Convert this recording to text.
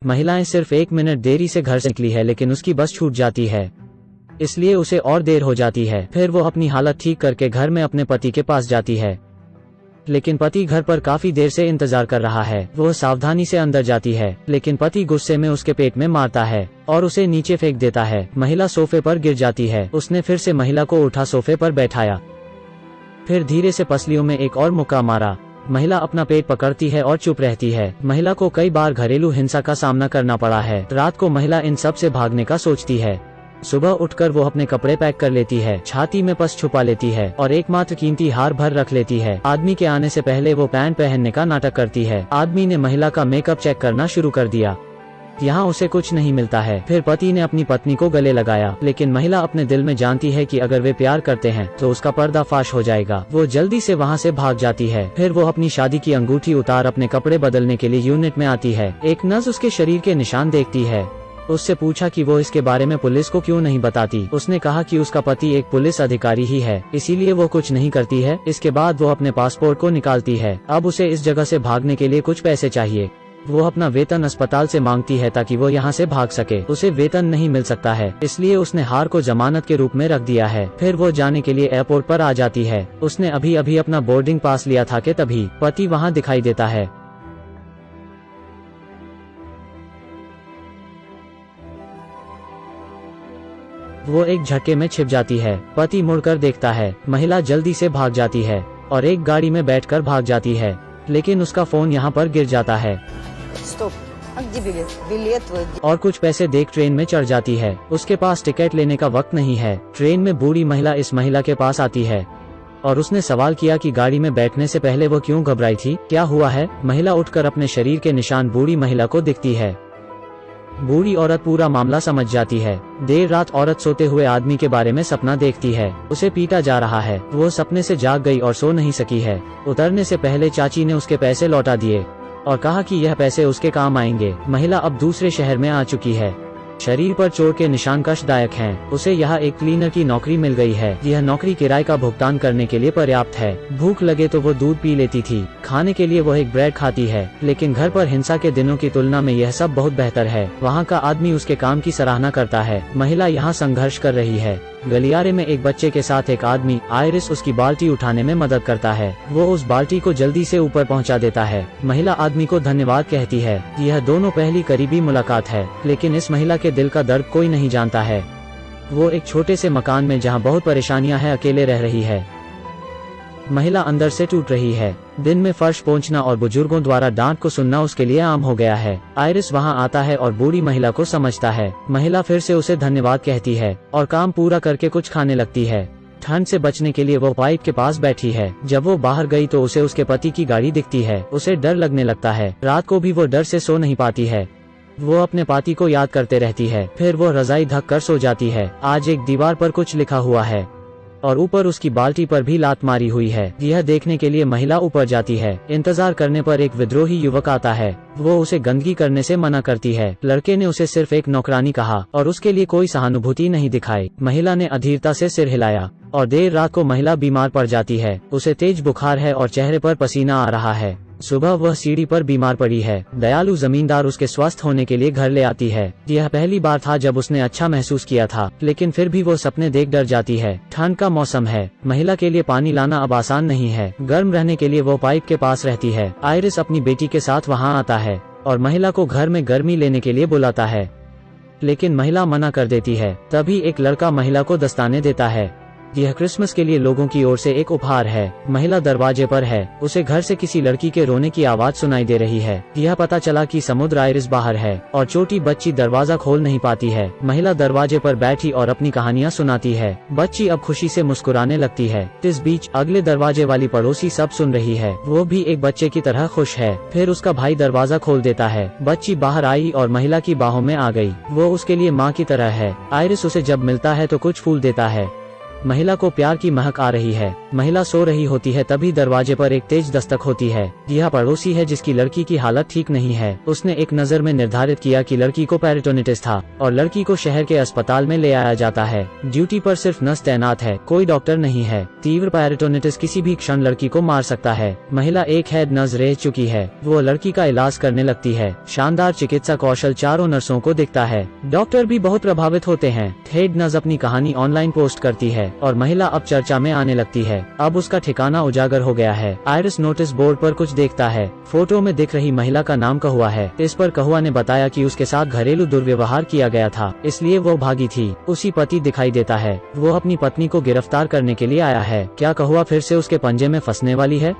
महिलाएं सिर्फ 1 मिनट देरी से घर से निकली है, लेकिन उसकी बस छूट जाती है, इसलिए उसे और देर हो जाती है। फिर वो अपनी हालत ठीक करके घर में अपने पति के पास जाती है, लेकिन पति घर पर काफी देर से इंतजार कर रहा है। वो सावधानी से अंदर जाती है, लेकिन पति गुस्से में उसके पेट में मारता है और उसे नीचे फेंक देता है। महिला सोफे पर गिर जाती है। उसने फिर से महिला को उठा सोफे पर बैठाया, फिर धीरे से पसलियों में एक और मुक्का मारा। महिला अपना पेट पकड़ती है और चुप रहती है। महिला को कई बार घरेलू हिंसा का सामना करना पड़ा है। रात को महिला इन सब से भागने का सोचती है। सुबह उठकर वो अपने कपड़े पैक कर लेती है, छाती में पस छुपा लेती है और एकमात्र कीमती हार भर रख लेती है। आदमी के आने से पहले वो पैंट पहनने का नाटक करती है। आदमी ने महिला का मेकअप चेक करना शुरू कर दिया। यहाँ उसे कुछ नहीं मिलता है। फिर पति ने अपनी पत्नी को गले लगाया, लेकिन महिला अपने दिल में जानती है कि अगर वे प्यार करते हैं तो उसका पर्दाफाश हो जाएगा। वो जल्दी से वहाँ से भाग जाती है। फिर वो अपनी शादी की अंगूठी उतार अपने कपड़े बदलने के लिए यूनिट में आती है। एक नर्स उसके शरीर के निशान देखती है। उससे पूछा कि वो इसके बारे में पुलिस को क्यों नहीं बताती। उसने कहा कि उसका पति एक पुलिस अधिकारी ही है, इसीलिए वो कुछ नहीं करती है। इसके बाद वो अपने पासपोर्ट को निकालती है। अब उसे इस जगह से भागने के लिए कुछ पैसे चाहिए। वो अपना वेतन अस्पताल से मांगती है ताकि वो यहाँ से भाग सके। उसे वेतन नहीं मिल सकता है, इसलिए उसने हार को जमानत के रूप में रख दिया है। फिर वो जाने के लिए एयरपोर्ट पर आ जाती है। उसने अभी अभी अपना बोर्डिंग पास लिया था कि तभी पति वहाँ दिखाई देता है। वो एक झटके में छिप जाती है। पति मुड़कर देखता है। महिला जल्दी से भाग जाती है और एक गाड़ी में बैठकर भाग जाती है, लेकिन उसका फोन यहाँ पर गिर जाता है। और कुछ पैसे देख ट्रेन में चढ़ जाती है। उसके पास टिकट लेने का वक्त नहीं है। ट्रेन में बूढ़ी महिला इस महिला के पास आती है और उसने सवाल किया कि गाड़ी में बैठने से पहले वो क्यों घबराई थी, क्या हुआ है। महिला उठकर अपने शरीर के निशान बूढ़ी महिला को दिखती है। बूढ़ी औरत पूरा मामला समझ जाती है। देर रात औरत सोते हुए आदमी के बारे में सपना देखती है। उसे पीटा जा रहा है। वो सपने से जाग गई और सो नहीं सकी है। उतरने से पहले चाची ने उसके पैसे लौटा दिए और कहा कि यह पैसे उसके काम आएंगे। महिला अब दूसरे शहर में आ चुकी है। शरीर पर चोट के निशान कष्टदायक हैं। उसे यहाँ एक क्लीनर की नौकरी मिल गई है। यह नौकरी किराए का भुगतान करने के लिए पर्याप्त है। भूख लगे तो वो दूध पी लेती थी। खाने के लिए वो एक ब्रेड खाती है, लेकिन घर पर हिंसा के दिनों की तुलना में यह सब बहुत बेहतर है। वहाँ का आदमी उसके काम की सराहना करता है। महिला यहाँ संघर्ष कर रही है। गलियारे में एक बच्चे के साथ एक आदमी आयरिस उसकी बाल्टी उठाने में मदद करता है। वो उस बाल्टी को जल्दी से ऊपर पहुंचा देता है। महिला आदमी को धन्यवाद कहती है। यह दोनों पहली करीबी मुलाकात है, लेकिन इस महिला के दिल का दर्द कोई नहीं जानता है। वो एक छोटे से मकान में जहां बहुत परेशानियां हैं अकेले रह रही है। महिला अंदर से टूट रही है। दिन में फर्श पोंछना और बुजुर्गों द्वारा डांट को सुनना उसके लिए आम हो गया है। आयरिस वहां आता है और बूढ़ी महिला को समझता है। महिला फिर से उसे धन्यवाद कहती है और काम पूरा करके कुछ खाने लगती है। ठंड से बचने के लिए वो पाइप के पास बैठी है। जब वो बाहर गई तो उसे उसके पति की गाड़ी दिखती है। उसे डर लगने लगता है। रात को भी वो डर से सो नहीं पाती है। वो अपने पति को याद करते रहती है। फिर वो रजाई ढक कर सो जाती है। आज एक दीवार पर कुछ लिखा हुआ है और ऊपर उसकी बाल्टी पर भी लात मारी हुई है। यह देखने के लिए महिला ऊपर जाती है। इंतजार करने पर एक विद्रोही युवक आता है। वो उसे गंदगी करने से मना करती है। लड़के ने उसे सिर्फ एक नौकरानी कहा और उसके लिए कोई सहानुभूति नहीं दिखाई। महिला ने अधीरता से सिर हिलाया और देर रात को महिला बीमार पड़ जाती है। उसे तेज बुखार है और चेहरे पर पसीना आ रहा है। सुबह वह सीढ़ी पर बीमार पड़ी है। दयालु जमींदार उसके स्वस्थ होने के लिए घर ले आती है। यह पहली बार था जब उसने अच्छा महसूस किया था, लेकिन फिर भी वो सपने देख डर जाती है। ठंड का मौसम है। महिला के लिए पानी लाना अब आसान नहीं है। गर्म रहने के लिए वो पाइप के पास रहती है। आयरिस अपनी बेटी के साथ वहाँ आता है और महिला को घर में गर्मी लेने के लिए बुलाता है, लेकिन महिला मना कर देती है। तभी एक लड़का महिला को दस्ताने देता है। यह क्रिसमस के लिए लोगों की ओर से एक उपहार है। महिला दरवाजे पर है। उसे घर से किसी लड़की के रोने की आवाज सुनाई दे रही है। यह पता चला कि समुद्र आयरिस बाहर है और छोटी बच्ची दरवाजा खोल नहीं पाती है। महिला दरवाजे पर बैठी और अपनी कहानियां सुनाती है। बच्ची अब खुशी से मुस्कुराने लगती है। इस बीच अगले दरवाजे वाली पड़ोसी सब सुन रही है। वो भी एक बच्चे की तरह खुश है। फिर उसका भाई दरवाजा खोल देता है। बच्ची बाहर आई और महिला की बाहों में आ गई। वो उसके लिए माँ की तरह है। आयरिस उसे जब मिलता है तो कुछ फूल देता है। महिला को प्यार की महक आ रही है। महिला सो रही होती है, तभी दरवाजे पर एक तेज दस्तक होती है। यह पड़ोसी है जिसकी लड़की की हालत ठीक नहीं है। उसने एक नजर में निर्धारित किया कि लड़की को पेरिटोनिटिस था और लड़की को शहर के अस्पताल में ले आया जाता है। ड्यूटी पर सिर्फ नर्स तैनात है, कोई डॉक्टर नहीं है। तीव्र पेरिटोनिटिस किसी भी क्षण लड़की को मार सकता है। महिला एक हेड नर्स रह चुकी है। वो लड़की का इलाज करने लगती है। शानदार चिकित्सा कौशल चारों नर्सों को दिखता है। डॉक्टर भी बहुत प्रभावित होते हैं। हेड नर्स अपनी कहानी ऑनलाइन पोस्ट करती है और महिला अब चर्चा में आने लगती है। अब उसका ठिकाना उजागर हो गया है। आयरिस नोटिस बोर्ड पर कुछ देखता है। फोटो में दिख रही महिला का नाम कहुआ है। इस पर कहुआ ने बताया कि उसके साथ घरेलू दुर्व्यवहार किया गया था, इसलिए वो भागी थी। उसी पति दिखाई देता है। वो अपनी पत्नी को गिरफ्तार करने के लिए आया है। क्या कहुआ फिर से उसके पंजे में फंसने वाली है?